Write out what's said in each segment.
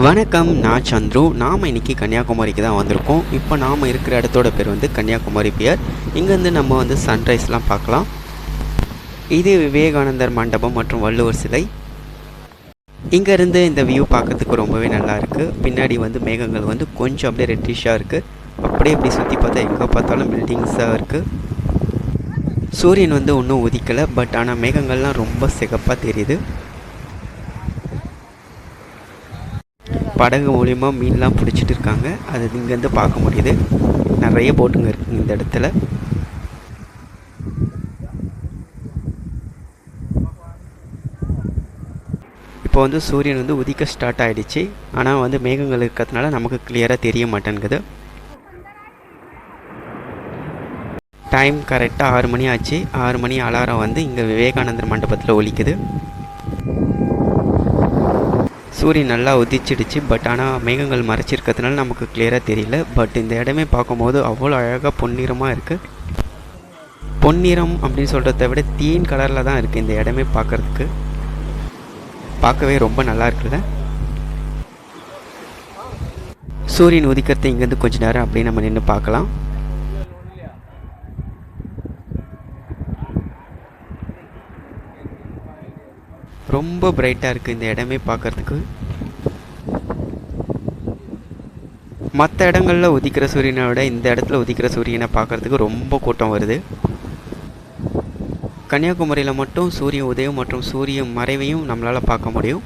வணக்கம், நான் சந்துரு. நாம் இன்றைக்கி கன்னியாகுமரிக்கு தான் வந்திருக்கோம். இப்போ நாம் இருக்கிற இடத்தோட பேர் வந்து கன்னியாகுமரி பியர். இங்கேருந்து நம்ம வந்து சன்ரைஸ்லாம் பார்க்கலாம். இது விவேகானந்தர் மண்டபம் மற்றும் வள்ளுவர் சிலை. இங்கேருந்து இந்த வியூ பார்க்கறதுக்கு ரொம்பவே நல்லா இருக்குது. பின்னாடி வந்து மேகங்கள் வந்து கொஞ்சம் அப்படியே ரெட்டிஷாக இருக்குது. அப்படியே இப்படி சுற்றி பார்த்தா எங்கே பார்த்தாலும் பில்டிங்ஸாக இருக்குது. சூரியன் வந்து ஒன்றும் உதிக்கலை, பட் ஆனால் மேகங்கள்லாம் ரொம்ப சிகப்பாக தெரியுது. படகு மூலிமா மீன்லாம் பிடிச்சிட்டு இருக்காங்க. அது இங்கேருந்து பார்க்க முடியுது. நிறைய போட்டுங்க இருக்குங்க இந்த இடத்துல. இப்போ வந்து சூரியன் வந்து உதிக்க ஸ்டார்ட் ஆகிடுச்சு. ஆனால் வந்து மேகங்கள் இருக்கிறதுனால நமக்கு கிளியராக தெரிய மாட்டேங்குது. டைம் கரெக்டாக 6 மணி ஆச்சு. 6 மணி அலாரம் வந்து இங்கே விவேகானந்தர் மண்டபத்தில் ஒலிக்குது. சூரியன் நல்லா உதிச்சிடுச்சு, பட் ஆனால் மேகங்கள் மறைச்சிருக்கிறதுனால நமக்கு கிளியராக தெரியல. பட் இந்த இடமே பார்க்கும்போது அவ்வளோ அழகாக பொன்னிறமாக இருக்குது. பொன்னிறம் அப்படின்னு சொல்கிறத விட தீன் கலரில் தான் இருக்குது இந்த இடமே பார்க்குறதுக்கு. பார்க்கவே ரொம்ப நல்லா இருக்குல்ல. சூரியன் உதிக்கிறத இங்கேருந்து கொஞ்சம் நேரம் அப்படியே நம்ம நின்று பார்க்கலாம். ரொம்ப பிரைட்டாக இருக்குது இந்த இடமே பார்க்குறதுக்கு. மற்ற இடங்களில் உதிக்கிற சூரியனை விட இந்த இடத்துல உதிக்கிற சூரியனை பார்க்குறதுக்கு ரொம்ப கூட்டம் வருது. கன்னியாகுமரியில் மட்டும் சூரிய உதயம் மற்றும் சூரிய மறைவையும் நம்மளால் பார்க்க முடியும்.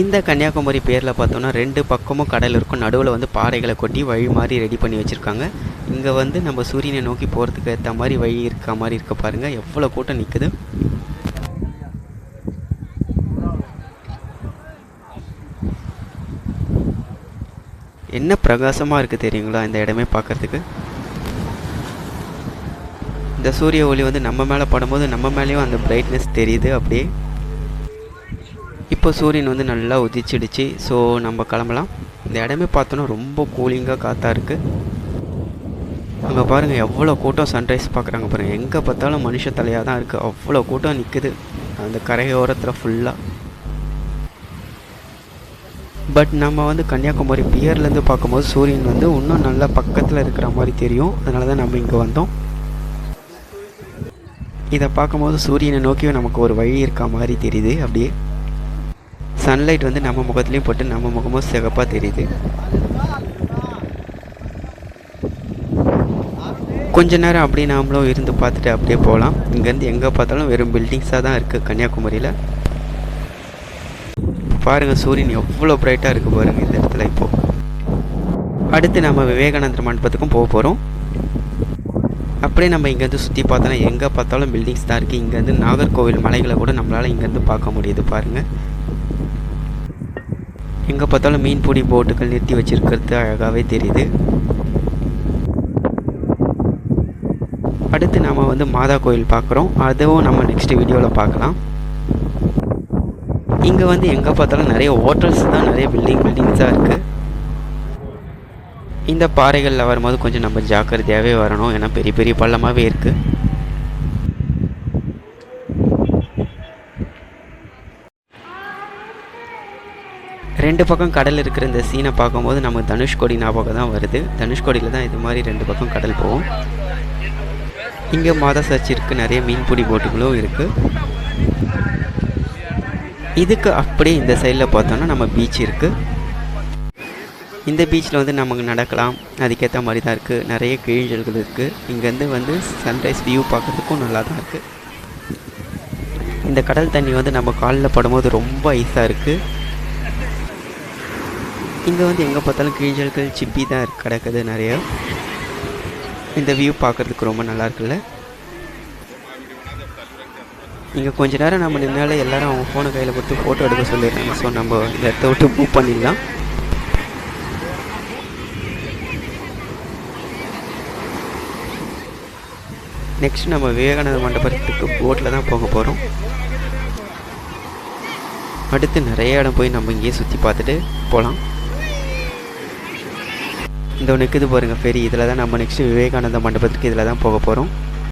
இந்த கன்னியாகுமரி பேரில் பார்த்தோன்னா 2 பக்கமும் கடல் இருக்கும். நடுவில் வந்து பாறைகளை கொட்டி வழி மாதிரி ரெடி பண்ணி வச்சுருக்காங்க. இங்கே வந்து நம்ம சூரியனை நோக்கி போகிறதுக்கு ஏற்ற மாதிரி வழி இருக்க மாதிரி இருக்க பாருங்கள். எவ்வளோ கூட்டம் நிற்குது. என்ன பிரகாசமாக இருக்குது தெரியுங்களா இந்த இடமே பார்க்குறதுக்கு. இந்த சூரிய ஒளி வந்து நம்ம மேலே படும்போது நம்ம மேலேயும் அந்த பிரைட்னஸ் தெரியுது அப்படியே. இப்போ சூரியன் வந்து நல்லா உதிச்சிடுச்சு. ஸோ நம்ம கிளம்பலாம். இந்த இடமே பார்த்தோன்னா ரொம்ப கூலிங்காக காற்றா இருக்குது. அங்கே பாருங்கள் எவ்வளோ கூட்டம் சன்ரைஸ் பார்க்குறாங்க பாருங்கள். எங்கே பார்த்தாலும் மனுஷ தலையாக தான் இருக்குது. அவ்வளோ கூட்டம் நிற்குது அந்த கரையோரத்தில் ஃபுல்லாக. பட் நம்ம வந்து கன்னியாகுமரி பியர்லேருந்து பார்க்கும்போது சூரியன் வந்து இன்னும் நல்லா பக்கத்தில் இருக்கிற மாதிரி தெரியும். அதனால தான் நம்ம இங்கே வந்தோம். இதை பார்க்கும்போது சூரியனை நோக்கி நமக்கு ஒரு வழி இருக்க மாதிரி தெரியுது. அப்படியே சன்லைட் வந்து நம்ம முகத்துலேயும் போட்டு நம்ம முகமும் சிகப்பாக தெரியுது. கொஞ்ச நேரம் அப்படியே நாமளும் இருந்து பார்த்துட்டு அப்படியே போகலாம். இங்கேருந்து எங்கே பார்த்தாலும் வெறும் பில்டிங்ஸாக தான் இருக்குது கன்னியாகுமரியில். பாருங்கள் சூரியன் எவ்வளோ பிரைட்டாக இருக்குது பாருங்கள் இந்த இடத்துல. இப்போது அடுத்து நம்ம விவேகானந்தர் மண்டபத்துக்கும் போக போகிறோம். அப்படியே நம்ம இங்கேருந்து சுற்றி பார்த்தோன்னா எங்கே பார்த்தாலும் பில்டிங்ஸ் தான் இருக்குது. இங்கேருந்து நாகர்கோவில் மலைகளை கூட நம்மளால் இங்கேருந்து பார்க்க முடியுது பாருங்கள். எங்கே பார்த்தாலும் மீன்பிடி போட்டுகள் நிறுத்தி வச்சுருக்கிறது அழகாகவே தெரியுது. அடுத்து நாம் வந்து மாதா கோயில் பார்க்குறோம். அதுவும் நம்ம நெக்ஸ்ட் வீடியோவில் பார்க்கலாம். இங்கே வந்து எங்கே பார்த்தாலும் நிறைய ஹோட்டல்ஸ் தான், நிறைய பில்டிங்ஸாக இருக்குது. இந்த பாறைகளில் வரும்போது கொஞ்சம் நம்ம ஜாக்கிரதையாகவே வரணும். ஏன்னா பெரிய பெரிய பள்ளமாகவே இருக்குது. ரெண்டு பக்கம் கடல் இருக்கிற இந்த சீனை பார்க்கும்போது நம்ம தனுஷ்கோடி ஞாபகம் தான் வருது. தனுஷ்கோடியில் தான் இது மாதிரி 2 பக்கம் கடல் போகும். இங்கே மாதா சர்ச் இருக்குது. நிறைய மீன்பிடி போட்டுகளும் இருக்குது. இதுக்கு அப்படியே இந்த சைடில் பார்த்தோன்னா நம்ம பீச் இருக்குது. இந்த பீச்சில் வந்து நமக்கு நடக்கலாம். அதுக்கேற்ற மாதிரி தான் இருக்குது. நிறைய கிழிஞ்சல்கள் இருக்குது. இங்கேருந்து வந்து சன்ரைஸ் வியூ பார்க்குறதுக்கும் நல்லா தான் இருக்குது. இந்த கடல் தண்ணி வந்து நம்ம காலில் படும்போது ரொம்ப ஐஸாக இருக்குது. இங்கே வந்து எங்கே பார்த்தாலும் கிழிஞ்சல்கள் சிப்பி தான் கிடக்குது நிறைய. இந்த வியூ பார்க்குறதுக்கு ரொம்ப நல்லா இருக்குல்ல. இங்கே கொஞ்ச நேரம் நம்ம நின்னால எல்லோரும் அவங்க ஃபோனை கையில் கொடுத்து ஃபோட்டோ எடுக்க சொல்லிடுறாங்க. ஸோ நம்ம இந்த இடத்த விட்டு மூவ் பண்ணிடலாம். நெக்ஸ்ட் நம்ம விவேகானந்த மண்டபத்துக்கு போட்டில் தான் போக போகிறோம். அடுத்து நிறைய இடம் போய் நம்ம இங்கேயே சுற்றி பார்த்துட்டு போகலாம். இந்த ஒன்று இருக்குது பாருங்கள் ஃபெரி. இதில் தான் நம்ம நெக்ஸ்ட்டு விவேகானந்த மண்டபத்துக்கு இதில் தான் போக போகிறோம்.